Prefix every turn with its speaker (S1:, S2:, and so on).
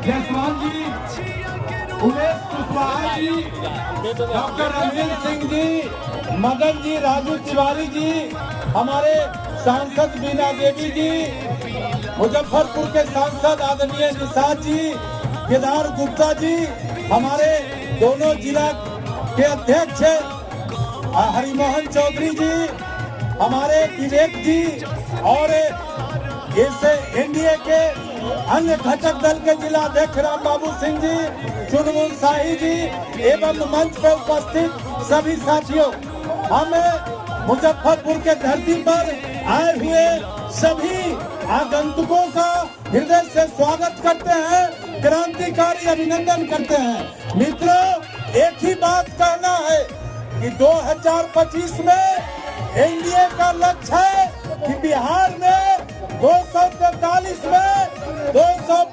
S1: जायसवाल जी, Umesh Kushwaha ji, doctor Anil Singh ji, Madan ji, Raju Tiwari ji, हमारे सांसद बीना देवी जी, मुजफ्फरपुर के सांसद आदरणीय निषाद जी, केदार गुप्ता जी, हमारे दोनों जिला के अध्यक्ष हरिमोहन चौधरी जी, हमारे विवेक जी और इस एनडीए के अन्य घटक दल के जिला अध्यक्ष राम बाबू सिंह जी, चुनमुन शाही जी एवं मंच पर उपस्थित सभी साथियों, हम मुजफ्फरपुर के धरती पर आए हुए सभी आगंतुकों का हृदय से स्वागत करते हैं, क्रांतिकारी अभिनंदन करते हैं। मित्रों, एक ही बात कहना है कि 2025 में एनडीए का लक्ष्य है कि बिहार में 243 में 200